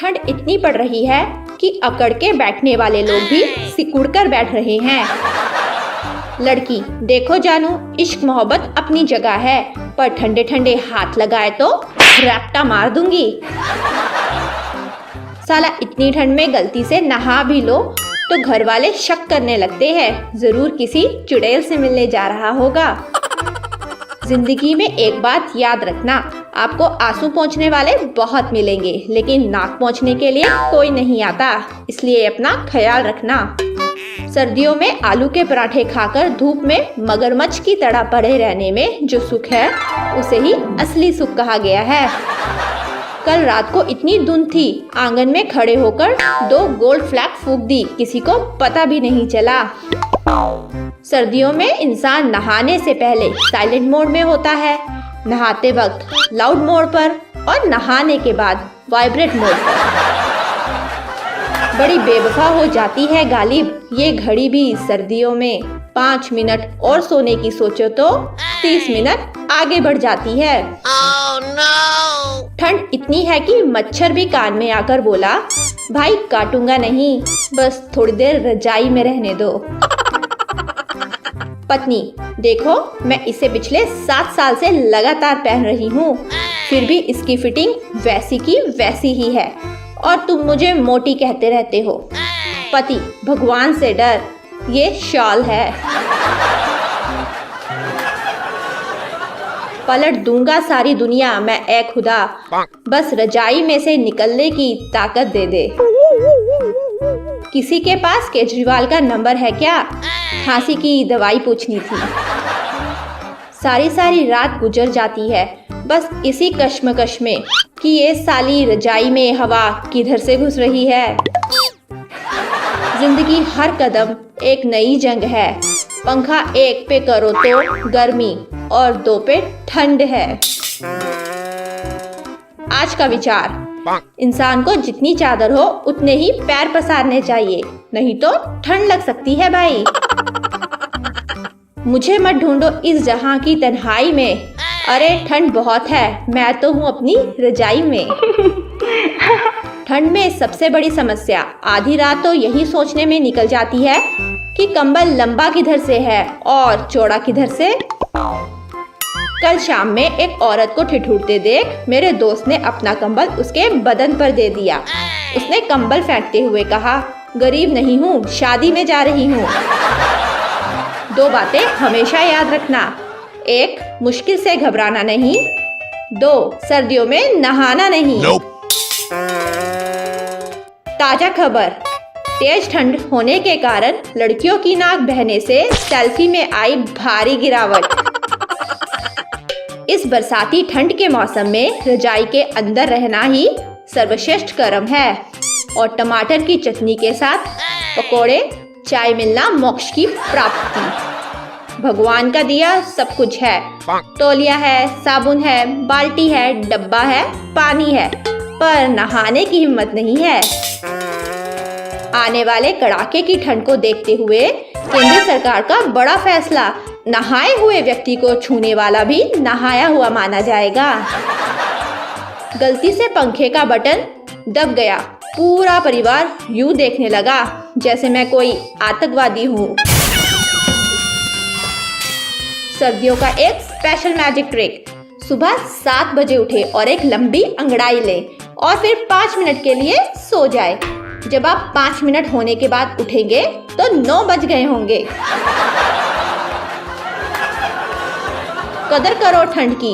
ठंड इतनी पड़ रही है कि अकड़ के बैठने वाले लोग भी सिकुड़ कर बैठ रहे हैं। लड़की, देखो जानू, इश्क मोहब्बत अपनी जगह है, पर ठंडे ठंडे हाथ लगाए तो रैप्टा मार दूंगी। साला, इतनी ठंड में गलती से नहा भी लो तो घर वाले शक करने लगते हैं, जरूर किसी चुड़ैल से मिलने जा रहा होगा। जिंदगी में एक बात याद रखना, आपको आंसू पोंछने वाले बहुत मिलेंगे, लेकिन नाक पोंछने के लिए कोई नहीं आता, इसलिए अपना ख्याल रखना। सर्दियों में आलू के पराठे खाकर धूप में मगरमच्छ की तरह पड़े रहने में जो सुख है, उसे ही असली सुख कहा गया है। कल रात को इतनी धुंध थी, आंगन में खड़े होकर 2 गोल्ड फ्लैग फूंक दी, किसी को पता भी नहीं चला। सर्दियों में इंसान नहाने से पहले साइलेंट मोड में होता है, नहाते वक्त लाउड मोड पर और नहाने के बाद वाइब्रेट मोड पर। बड़ी बेवफा हो जाती है गालिब ये घड़ी भी सर्दियों में। 5 मिनट और सोने की सोचो तो 30 मिनट आगे बढ़ जाती है। Oh, no! ठंड इतनी है कि मच्छर भी कान में आकर बोला, भाई काटूंगा नहीं, बस थोड़ी देर रजाई में रहने दो। पत्नी, देखो मैं इसे पिछले 7 साल से लगातार पहन रही हूँ, फिर भी इसकी फिटिंग वैसी की वैसी ही है और तुम मुझे मोटी कहते रहते हो। पति, भगवान से डर, ये शॉल है। पलट दूंगा सारी दुनिया मैं ए खुदा, बस रजाई में से निकलने की ताकत दे दे। किसी के पास केजरीवाल का नंबर है क्या? खांसी की दवाई पूछनी थी। सारी रात गुजर जाती है बस इसी कश्मकश में कि ये साली रजाई में हवा किधर से घुस रही है। जिंदगी हर कदम एक नई जंग है, पंखा 1 पे करो तो गर्मी और 2 पे ठंड है। आज का विचार, इंसान को जितनी चादर हो उतने ही पैर पसारने चाहिए, नहीं तो ठंड लग सकती है भाई। मुझे मत ढूंढो इस जहां की तन्हाई में, अरे ठंड बहुत है, मैं तो हूँ अपनी रजाई में। ठंड में सबसे बड़ी समस्या आधी रात तो यही सोचने में निकल जाती है कि कंबल लंबा किधर से है और चौड़ा किधर से। कल शाम में एक औरत को ठिठुरते देख मेरे दोस्त ने अपना कंबल उसके बदन पर दे दिया। उसने कंबल फेंकते हुए कहा, गरीब नहीं हूँ, शादी में जा रही हूँ। 2 बातें हमेशा याद रखना, 1 मुश्किल से घबराना नहीं, 2 सर्दियों में नहाना नहीं। ताजा खबर, तेज ठंड होने के कारण लड़कियों की नाक बहने से सेल्फी में आई भारी गिरावट। इस बरसाती ठंड के मौसम में रजाई के अंदर रहना ही सर्वश्रेष्ठ कर्म है और टमाटर की चटनी के साथ पकोड़े, चाय मिलना मोक्ष की प्राप्ति। भगवान का दिया सब कुछ है, तौलिया है, साबुन है, बाल्टी है, डब्बा है, पानी है, पर नहाने की हिम्मत नहीं है। आने वाले कड़ाके की ठंड को देखते हुए केंद्र सरकार का बड़ा फैसला, नहाए हुए व्यक्ति को छूने वाला भी नहाया हुआ माना जाएगा। गलती से पंखे का बटन दब गया, पूरा परिवार यूं देखने लगा जैसे मैं कोई आतंकवादी हूँ। सर्दियों का एक स्पेशल मैजिक ट्रिक, सुबह 7 बजे उठे और एक लंबी अंगड़ाई ले और फिर 5 मिनट के लिए सो जाए। जब आप 5 मिनट होने के बाद उठेंगे तो 9 बज गए होंगे। कदर करो ठंड की।